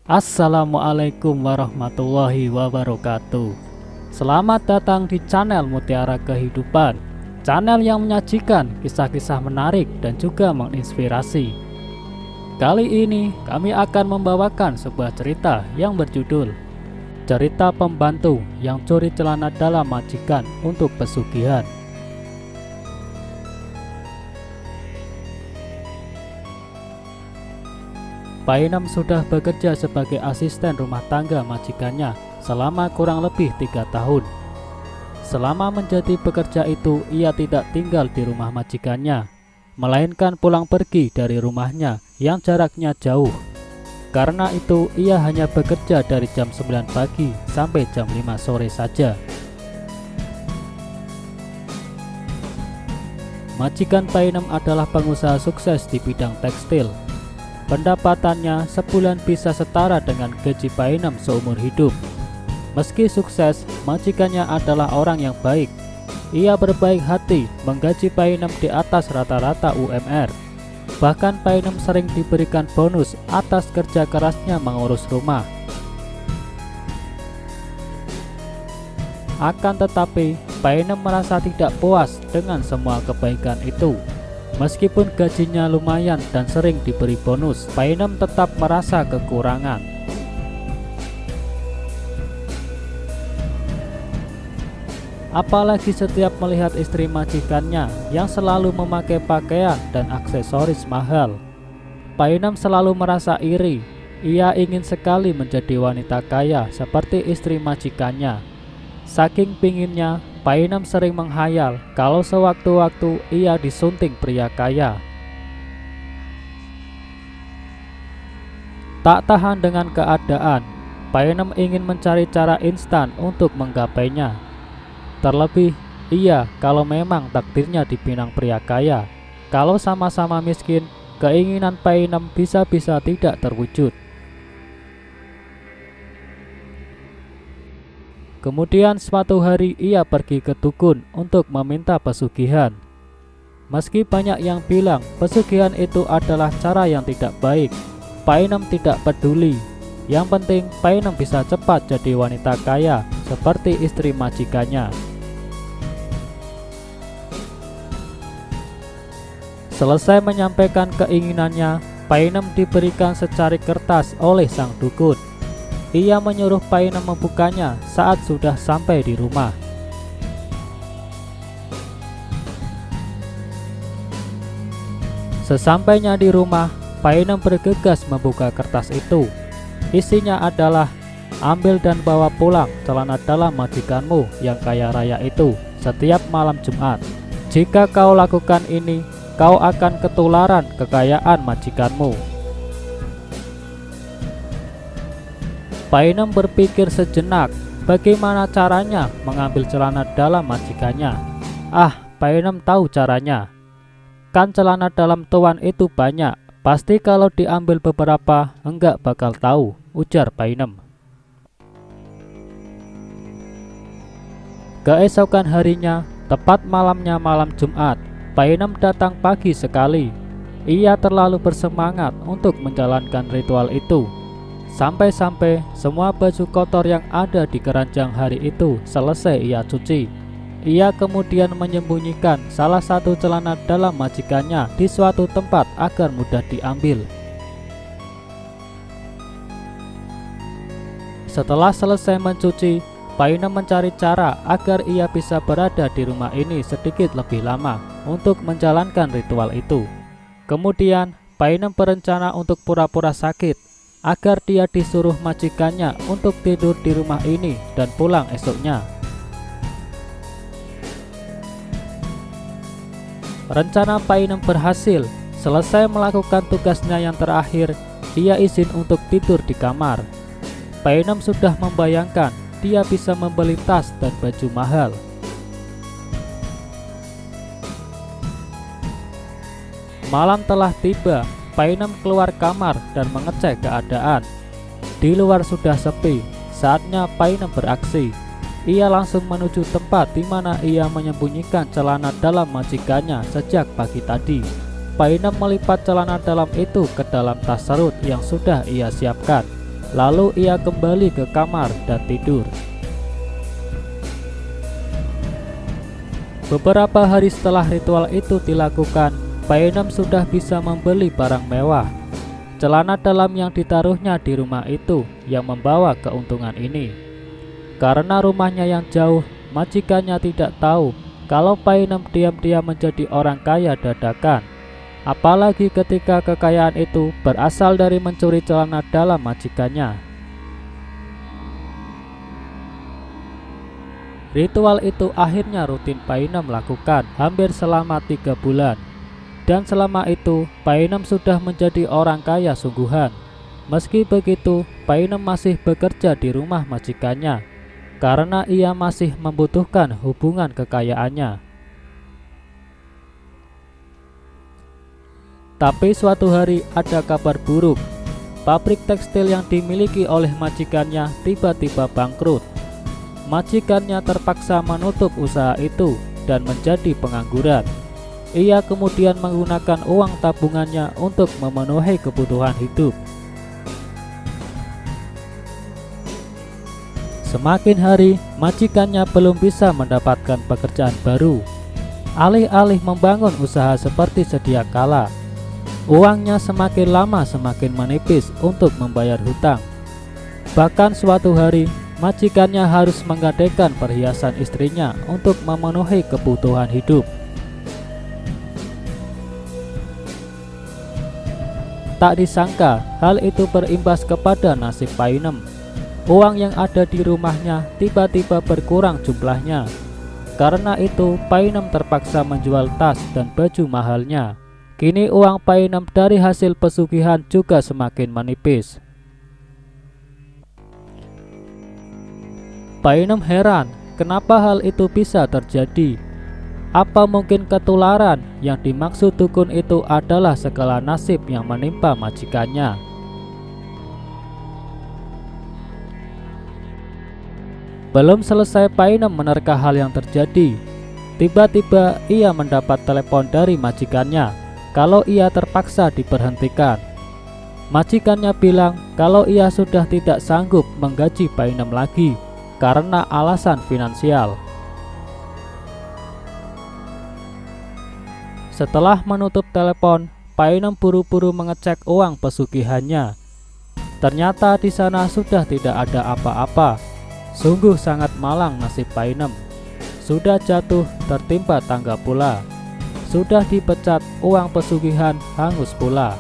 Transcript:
Assalamualaikum warahmatullahi wabarakatuh. Selamat datang di channel Mutiara Kehidupan, channel yang menyajikan kisah-kisah menarik dan juga menginspirasi. Kali ini kami akan membawakan sebuah cerita yang berjudul Cerita Pembantu yang Curi Celana Dalam Majikan untuk Pesugihan. Painem sudah bekerja sebagai asisten rumah tangga majikannya selama kurang lebih 3 tahun. Selama menjadi pekerja itu, ia tidak tinggal di rumah majikannya, melainkan pulang pergi dari rumahnya yang jaraknya jauh. Karena itu, ia hanya bekerja dari jam 9 pagi sampai jam 5 sore saja. Majikan Painem adalah pengusaha sukses di bidang tekstil. Pendapatannya sebulan bisa setara dengan gaji Painem seumur hidup. Meski sukses, majikannya adalah orang yang baik. Ia berbaik hati menggaji Painem di atas rata-rata UMR. Bahkan Painem sering diberikan bonus atas kerja kerasnya mengurus rumah. Akan tetapi, Painem merasa tidak puas dengan semua kebaikan itu. Meskipun gajinya lumayan dan sering diberi bonus, Painem tetap merasa kekurangan. Apalagi setiap melihat istri majikannya yang selalu memakai pakaian dan aksesoris mahal. Painem selalu merasa iri. Ia ingin sekali menjadi wanita kaya seperti istri majikannya. Saking pinginnya, Painem sering menghayal kalau sewaktu-waktu ia disunting pria kaya. Tak tahan dengan keadaan, Painem ingin mencari cara instan untuk menggapainya. Terlebih, kalau memang takdirnya dipinang pria kaya. Kalau sama-sama miskin, keinginan Painem bisa-bisa tidak terwujud. Kemudian suatu hari ia pergi ke dukun untuk meminta pesugihan. Meski banyak yang bilang pesugihan itu adalah cara yang tidak baik, Painem tidak peduli. Yang penting Painem bisa cepat jadi wanita kaya seperti istri majikannya. Selesai menyampaikan keinginannya, Painem diberikan secari kertas oleh sang dukun. Ia menyuruh Painem membukanya saat sudah sampai di rumah. Sesampainya di rumah, Painem bergegas membuka kertas itu. Isinya adalah, ambil dan bawa pulang celana dalam majikanmu yang kaya raya itu setiap malam Jumat. Jika kau lakukan ini, kau akan ketularan kekayaan majikanmu. Painem berpikir sejenak bagaimana caranya mengambil celana dalam majikannya. Painem tahu caranya. Kan celana dalam tuan itu banyak, pasti kalau diambil beberapa enggak bakal tahu, ujar Painem. Keesokan harinya, tepat malamnya malam Jumat, Painem datang pagi sekali. Ia terlalu bersemangat untuk menjalankan ritual itu. Sampai-sampai semua baju kotor yang ada di keranjang hari itu selesai ia cuci. Ia kemudian menyembunyikan salah satu celana dalam majikannya di suatu tempat agar mudah diambil. Setelah selesai mencuci, Painem mencari cara agar ia bisa berada di rumah ini sedikit lebih lama untuk menjalankan ritual itu. Kemudian Painem berencana untuk pura-pura sakit agar dia disuruh majikannya untuk tidur di rumah ini dan pulang esoknya. Rencana Painem berhasil. Selesai melakukan tugasnya yang terakhir, dia izin untuk tidur di kamar. Painem sudah membayangkan dia bisa membeli tas dan baju mahal. Malam telah tiba. Painem keluar kamar dan mengecek keadaan. Di luar sudah sepi. Saatnya Painem beraksi. Ia langsung menuju tempat di mana ia menyembunyikan celana dalam majikannya sejak pagi tadi. Painem melipat celana dalam itu ke dalam tas serut yang sudah ia siapkan. Lalu ia kembali ke kamar dan tidur. Beberapa hari setelah ritual itu dilakukan, Painem sudah bisa membeli barang mewah. Celana dalam yang ditaruhnya di rumah itu yang membawa keuntungan ini. Karena rumahnya yang jauh, majikannya tidak tahu kalau Painem diam-diam menjadi orang kaya dadakan. Apalagi ketika kekayaan itu berasal dari mencuri celana dalam majikannya. Ritual itu akhirnya rutin Painem lakukan hampir selama 3 bulan. Dan selama itu Painem sudah menjadi orang kaya sungguhan. Meski begitu, Painem masih bekerja di rumah majikannya karena ia masih membutuhkan hubungan kekayaannya. Tapi suatu hari ada kabar buruk. Pabrik tekstil yang dimiliki oleh majikannya tiba-tiba bangkrut. Majikannya terpaksa menutup usaha itu dan menjadi pengangguran. Ia kemudian menggunakan uang tabungannya untuk memenuhi kebutuhan hidup. Semakin hari, majikannya belum bisa mendapatkan pekerjaan baru. Alih-alih membangun usaha seperti sedia kala, uangnya semakin lama semakin menipis untuk membayar hutang. Bahkan suatu hari, majikannya harus menggadaikan perhiasan istrinya untuk memenuhi kebutuhan hidup. Tak disangka, hal itu berimbas kepada nasib Painem. Uang yang ada di rumahnya tiba-tiba berkurang jumlahnya. Karena itu, Painem terpaksa menjual tas dan baju mahalnya. Kini uang Painem dari hasil pesugihan juga semakin menipis. Painem heran, kenapa hal itu bisa terjadi? Apa mungkin ketularan yang dimaksud dukun itu adalah segala nasib yang menimpa majikannya? Belum selesai Painem menerka hal yang terjadi, tiba-tiba ia mendapat telepon dari majikannya kalau ia terpaksa diberhentikan. Majikannya bilang kalau ia sudah tidak sanggup menggaji Painem lagi karena alasan finansial. Setelah menutup telepon, Painem buru-buru mengecek uang pesugihannya. Ternyata di sana sudah tidak ada apa-apa. Sungguh sangat malang nasib Painem. Sudah jatuh tertimpa tangga pula. Sudah dipecat, uang pesugihan hangus pula.